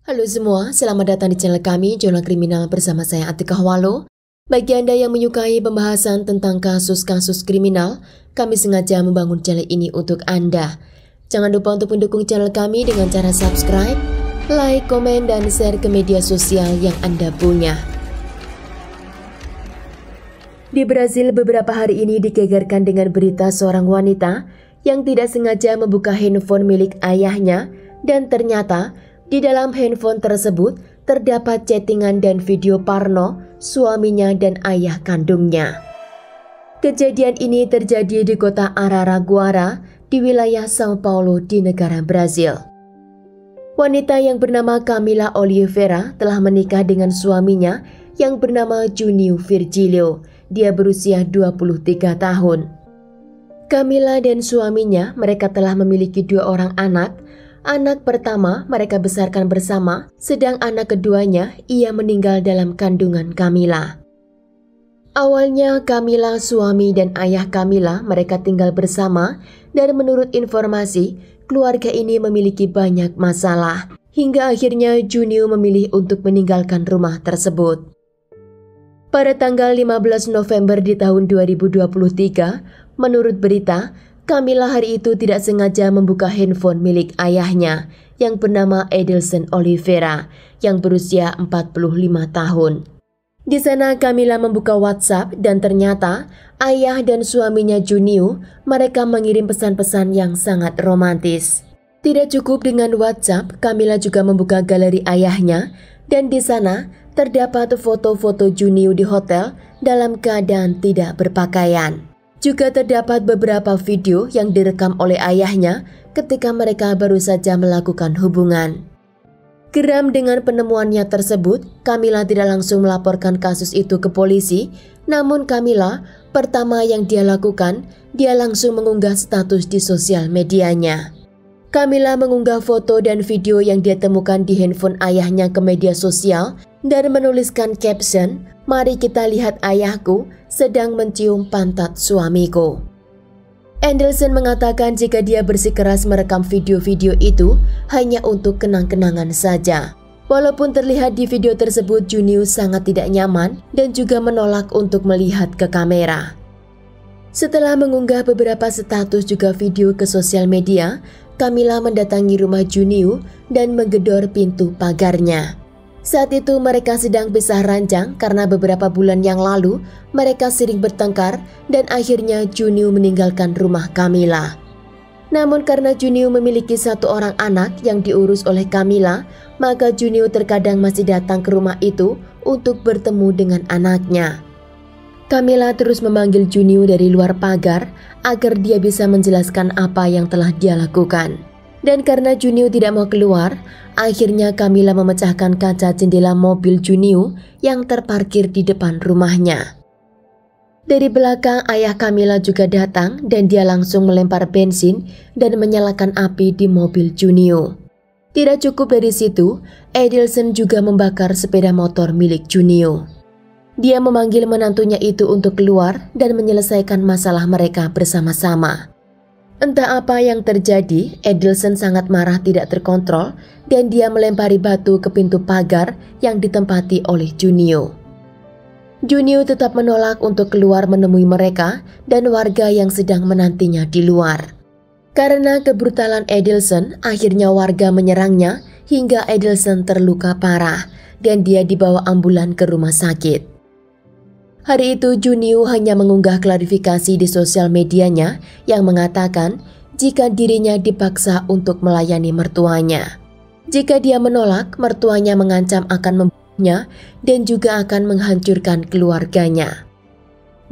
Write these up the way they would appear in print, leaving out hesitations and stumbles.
Halo semua, selamat datang di channel kami, Jurnal Kriminal bersama saya Atika Walo. Bagi Anda yang menyukai pembahasan tentang kasus-kasus kriminal, kami sengaja membangun channel ini untuk Anda. Jangan lupa untuk mendukung channel kami dengan cara subscribe, like, komen, dan share ke media sosial yang Anda punya. Di Brazil beberapa hari ini digegerkan dengan berita seorang wanita yang tidak sengaja membuka handphone milik ayahnya dan ternyata di dalam handphone tersebut terdapat chattingan dan video porno suaminya dan ayah kandungnya. Kejadian ini terjadi di kota Araraquara di wilayah São Paulo di negara Brazil. Wanita yang bernama Camila Oliveira telah menikah dengan suaminya yang bernama Junio Virgilio. Dia berusia 23 tahun. Camila dan suaminya mereka telah memiliki 2 orang anak. Anak pertama mereka besarkan bersama, sedang anak keduanya ia meninggal dalam kandungan Camila. Awalnya Camila, suami dan ayah Camila mereka tinggal bersama dan menurut informasi keluarga ini memiliki banyak masalah hingga akhirnya Junio memilih untuk meninggalkan rumah tersebut. Pada tanggal 15 November di tahun 2023, menurut berita, Camila hari itu tidak sengaja membuka handphone milik ayahnya yang bernama Edelson Oliveira yang berusia 45 tahun. Di sana Camila membuka WhatsApp dan ternyata ayah dan suaminya Junio mereka mengirim pesan-pesan yang sangat romantis. Tidak cukup dengan WhatsApp, Camila juga membuka galeri ayahnya dan di sana terdapat foto-foto Junio di hotel dalam keadaan tidak berpakaian. Juga terdapat beberapa video yang direkam oleh ayahnya ketika mereka baru saja melakukan hubungan. Geram dengan penemuannya tersebut, Camila tidak langsung melaporkan kasus itu ke polisi, namun Camila pertama yang dia lakukan, dia langsung mengunggah status di sosial medianya. Camila mengunggah foto dan video yang dia temukan di handphone ayahnya ke media sosial dan menuliskan caption, "Mari kita lihat ayahku sedang mencium pantat suamiku." Edelson mengatakan jika dia bersikeras merekam video-video itu hanya untuk kenang-kenangan saja. Walaupun terlihat di video tersebut Junio sangat tidak nyaman dan juga menolak untuk melihat ke kamera. Setelah mengunggah beberapa status juga video ke sosial media, Camila mendatangi rumah Junio dan menggedor pintu pagarnya. Saat itu mereka sedang pisah ranjang karena beberapa bulan yang lalu mereka sering bertengkar dan akhirnya Junio meninggalkan rumah Camila. Namun karena Junio memiliki 1 orang anak yang diurus oleh Camila, maka Junio terkadang masih datang ke rumah itu untuk bertemu dengan anaknya. Camila terus memanggil Junio dari luar pagar agar dia bisa menjelaskan apa yang telah dia lakukan. Dan karena Junio tidak mau keluar, akhirnya Camila memecahkan kaca jendela mobil Junio yang terparkir di depan rumahnya. Dari belakang ayah Camila juga datang dan dia langsung melempar bensin dan menyalakan api di mobil Junio. Tidak cukup dari situ, Edelson juga membakar sepeda motor milik Junio. Dia memanggil menantunya itu untuk keluar dan menyelesaikan masalah mereka bersama-sama. Entah apa yang terjadi, Edelson sangat marah tidak terkontrol dan dia melempari batu ke pintu pagar yang ditempati oleh Junio. Junio tetap menolak untuk keluar menemui mereka dan warga yang sedang menantinya di luar. Karena kebrutalan Edelson, akhirnya warga menyerangnya hingga Edelson terluka parah dan dia dibawa ambulan ke rumah sakit. Hari itu Junio hanya mengunggah klarifikasi di sosial medianya yang mengatakan jika dirinya dipaksa untuk melayani mertuanya. Jika dia menolak, mertuanya mengancam akan membunuhnya dan juga akan menghancurkan keluarganya.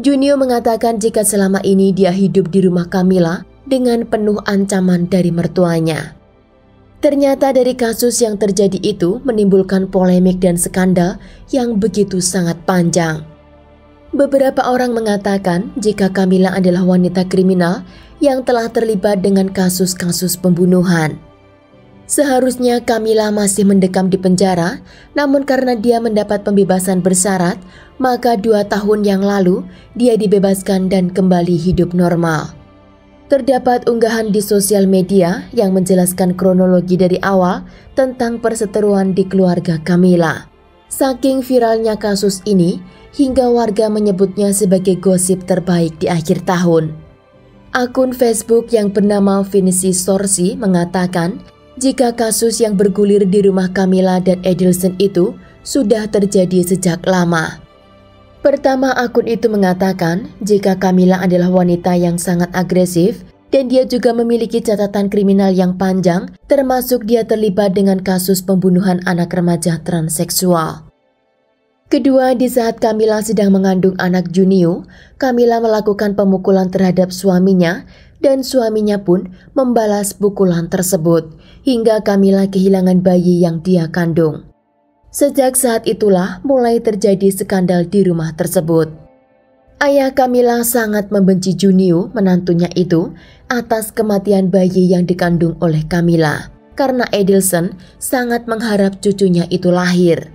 Junio mengatakan jika selama ini dia hidup di rumah Camila dengan penuh ancaman dari mertuanya. Ternyata dari kasus yang terjadi itu menimbulkan polemik dan skandal yang begitu sangat panjang. Beberapa orang mengatakan jika Camila adalah wanita kriminal yang telah terlibat dengan kasus-kasus pembunuhan. Seharusnya Camila masih mendekam di penjara, namun karena dia mendapat pembebasan bersyarat, maka 2 tahun yang lalu dia dibebaskan dan kembali hidup normal. Terdapat unggahan di sosial media yang menjelaskan kronologi dari awal tentang perseteruan di keluarga Camilla. Saking viralnya kasus ini, hingga warga menyebutnya sebagai gosip terbaik di akhir tahun. Akun Facebook yang bernama Vinci Sorsi mengatakan jika kasus yang bergulir di rumah Camilla dan Edelson itu sudah terjadi sejak lama. Pertama, akun itu mengatakan jika Camilla adalah wanita yang sangat agresif dan dia juga memiliki catatan kriminal yang panjang, termasuk dia terlibat dengan kasus pembunuhan anak remaja transseksual. Kedua, di saat Camilla sedang mengandung anak Junio, Camilla melakukan pemukulan terhadap suaminya dan suaminya pun membalas pukulan tersebut hingga Camilla kehilangan bayi yang dia kandung. Sejak saat itulah mulai terjadi skandal di rumah tersebut. Ayah Camilla sangat membenci Junio, menantunya itu, atas kematian bayi yang dikandung oleh Camilla, karena Edelson sangat mengharap cucunya itu lahir.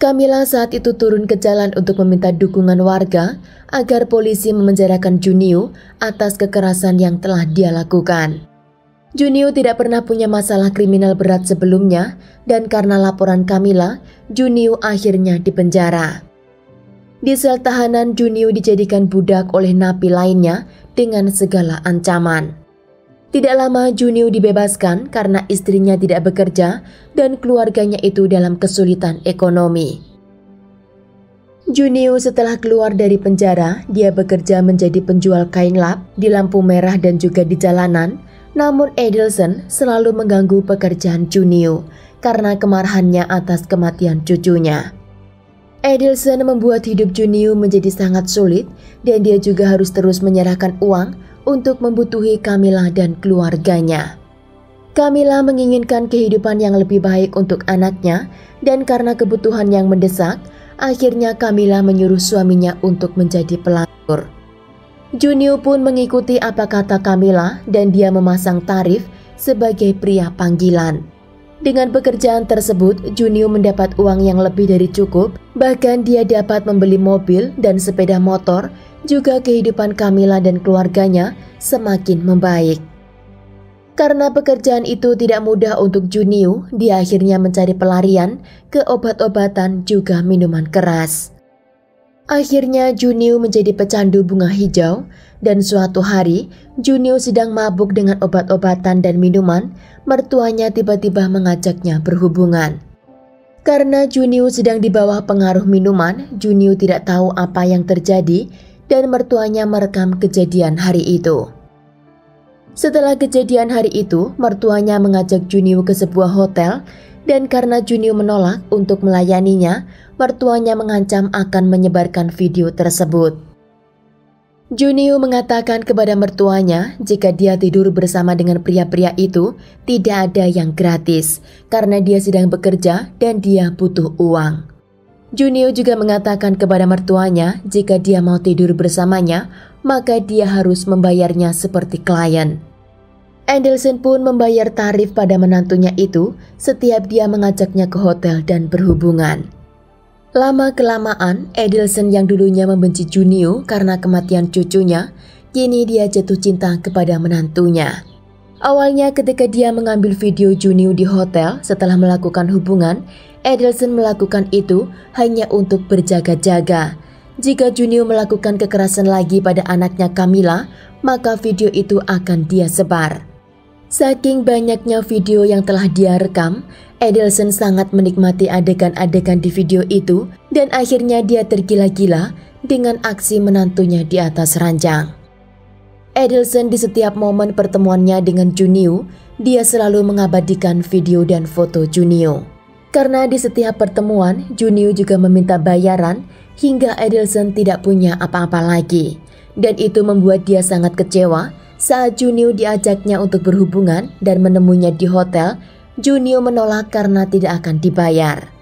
Camilla saat itu turun ke jalan untuk meminta dukungan warga agar polisi memenjarakan Junio atas kekerasan yang telah dia lakukan. Junio tidak pernah punya masalah kriminal berat sebelumnya dan karena laporan Camilla, Junio akhirnya dipenjara. Di sel tahanan, Junio dijadikan budak oleh napi lainnya dengan segala ancaman. Tidak lama Junio dibebaskan karena istrinya tidak bekerja dan keluarganya itu dalam kesulitan ekonomi. Junio setelah keluar dari penjara, dia bekerja menjadi penjual kain lap di lampu merah dan juga di jalanan. Namun Edelson selalu mengganggu pekerjaan Junio karena kemarahannya atas kematian cucunya. Edelson membuat hidup Junio menjadi sangat sulit dan dia juga harus terus menyerahkan uang untuk membutuhi Camilla dan keluarganya. Camilla menginginkan kehidupan yang lebih baik untuk anaknya dan karena kebutuhan yang mendesak, akhirnya Camilla menyuruh suaminya untuk menjadi pelacur. Junio pun mengikuti apa kata Camilla dan dia memasang tarif sebagai pria panggilan. Dengan pekerjaan tersebut, Junio mendapat uang yang lebih dari cukup, bahkan dia dapat membeli mobil dan sepeda motor, juga kehidupan Camilla dan keluarganya semakin membaik. Karena pekerjaan itu tidak mudah untuk Junio, dia akhirnya mencari pelarian ke obat-obatan juga minuman keras. Akhirnya Junio menjadi pecandu bunga hijau dan suatu hari Junio sedang mabuk dengan obat-obatan dan minuman, mertuanya tiba-tiba mengajaknya berhubungan. Karena Junio sedang di bawah pengaruh minuman, Junio tidak tahu apa yang terjadi dan mertuanya merekam kejadian hari itu. Setelah kejadian hari itu, mertuanya mengajak Junio ke sebuah hotel dan karena Junio menolak untuk melayaninya, mertuanya mengancam akan menyebarkan video tersebut. Junio mengatakan kepada mertuanya jika dia tidur bersama dengan pria-pria itu tidak ada yang gratis karena dia sedang bekerja dan dia butuh uang. Junio juga mengatakan kepada mertuanya jika dia mau tidur bersamanya maka dia harus membayarnya seperti klien. Edelson pun membayar tarif pada menantunya itu setiap dia mengajaknya ke hotel dan berhubungan. Lama-kelamaan, Edelson yang dulunya membenci Junio karena kematian cucunya, kini dia jatuh cinta kepada menantunya. Awalnya ketika dia mengambil video Junio di hotel setelah melakukan hubungan, Edelson melakukan itu hanya untuk berjaga-jaga. Jika Junio melakukan kekerasan lagi pada anaknya Camilla, maka video itu akan dia sebar. Saking banyaknya video yang telah dia rekam, Edelson sangat menikmati adegan-adegan di video itu dan akhirnya dia tergila-gila dengan aksi menantunya di atas ranjang. Edelson di setiap momen pertemuannya dengan Junio, dia selalu mengabadikan video dan foto Junio. Karena di setiap pertemuan, Junio juga meminta bayaran hingga Edelson tidak punya apa-apa lagi. Dan itu membuat dia sangat kecewa. Saat Junio diajaknya untuk berhubungan dan menemuinya di hotel, Junio menolak karena tidak akan dibayar.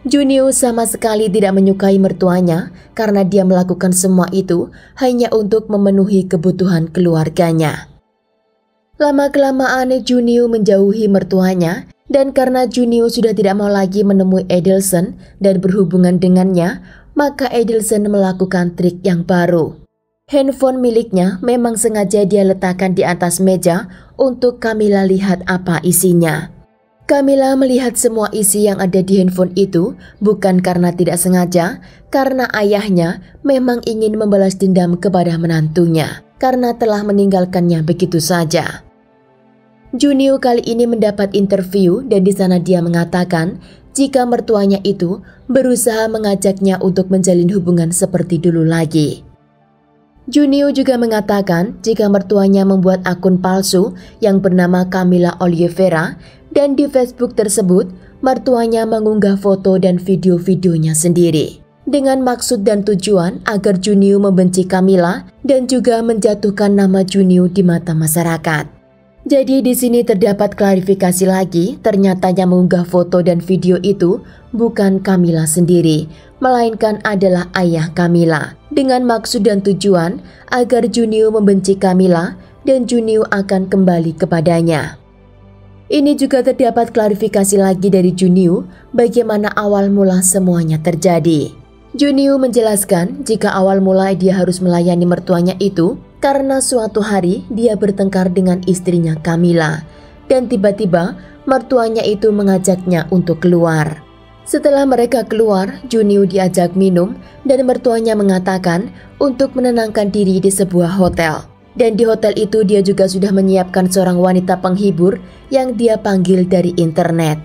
Junio sama sekali tidak menyukai mertuanya karena dia melakukan semua itu hanya untuk memenuhi kebutuhan keluarganya. Lama-kelamaan Junio menjauhi mertuanya dan karena Junio sudah tidak mau lagi menemui Edelson dan berhubungan dengannya, maka Edelson melakukan trik yang baru. Handphone miliknya memang sengaja dia letakkan di atas meja untuk Camilla lihat apa isinya. Camilla melihat semua isi yang ada di handphone itu bukan karena tidak sengaja, karena ayahnya memang ingin membalas dendam kepada menantunya karena telah meninggalkannya begitu saja. Junio kali ini mendapat interview dan di sana dia mengatakan jika mertuanya itu berusaha mengajaknya untuk menjalin hubungan seperti dulu lagi. Junio juga mengatakan jika mertuanya membuat akun palsu yang bernama Camilla Oliveira dan di Facebook tersebut mertuanya mengunggah foto dan video-videonya sendiri dengan maksud dan tujuan agar Junio membenci Camilla dan juga menjatuhkan nama Junio di mata masyarakat. Jadi di sini terdapat klarifikasi lagi, ternyata yang mengunggah foto dan video itu bukan Camilla sendiri, melainkan adalah ayah Camilla dengan maksud dan tujuan agar Junio membenci Camilla dan Junio akan kembali kepadanya. Ini juga terdapat klarifikasi lagi dari Junio bagaimana awal mula semuanya terjadi. Junio menjelaskan jika awal mula dia harus melayani mertuanya itu karena suatu hari dia bertengkar dengan istrinya Camilla dan tiba-tiba mertuanya itu mengajaknya untuk keluar. Setelah mereka keluar, Junio diajak minum dan mertuanya mengatakan untuk menenangkan diri di sebuah hotel. Dan di hotel itu dia juga sudah menyiapkan seorang wanita penghibur yang dia panggil dari internet.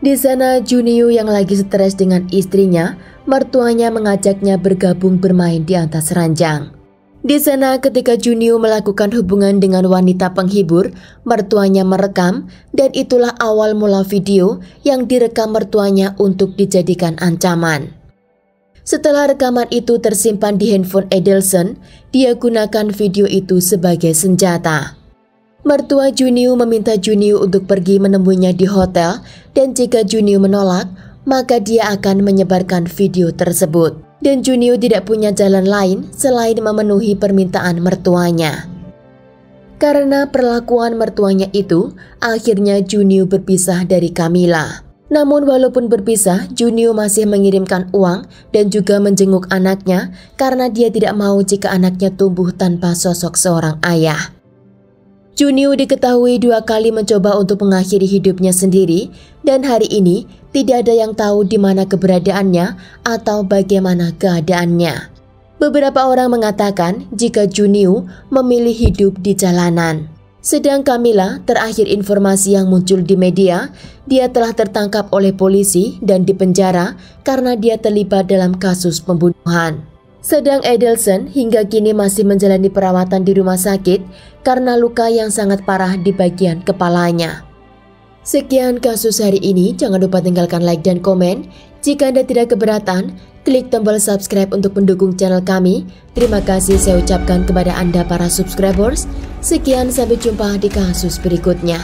Di sana Junio yang lagi stres dengan istrinya, mertuanya mengajaknya bergabung bermain di atas ranjang. Di sana ketika Junio melakukan hubungan dengan wanita penghibur, mertuanya merekam dan itulah awal mula video yang direkam mertuanya untuk dijadikan ancaman. Setelah rekaman itu tersimpan di handphone Edelson, dia gunakan video itu sebagai senjata. Mertua Junio meminta Junio untuk pergi menemuinya di hotel dan jika Junio menolak, maka dia akan menyebarkan video tersebut. Dan Junio tidak punya jalan lain selain memenuhi permintaan mertuanya. Karena perlakuan mertuanya itu, akhirnya Junio berpisah dari Camilla. Namun walaupun berpisah, Junio masih mengirimkan uang dan juga menjenguk anaknya karena dia tidak mau jika anaknya tumbuh tanpa sosok seorang ayah. Junio diketahui 2 kali mencoba untuk mengakhiri hidupnya sendiri dan hari ini tidak ada yang tahu di mana keberadaannya atau bagaimana keadaannya. Beberapa orang mengatakan jika Junio memilih hidup di jalanan. Sedang Camilla, terakhir informasi yang muncul di media, dia telah tertangkap oleh polisi dan dipenjara karena dia terlibat dalam kasus pembunuhan. Sedang Edelson hingga kini masih menjalani perawatan di rumah sakit karena luka yang sangat parah di bagian kepalanya. Sekian kasus hari ini, jangan lupa tinggalkan like dan komen. Jika Anda tidak keberatan, klik tombol subscribe untuk mendukung channel kami. Terima kasih saya ucapkan kepada Anda para subscribers. Sekian, sampai jumpa di kasus berikutnya.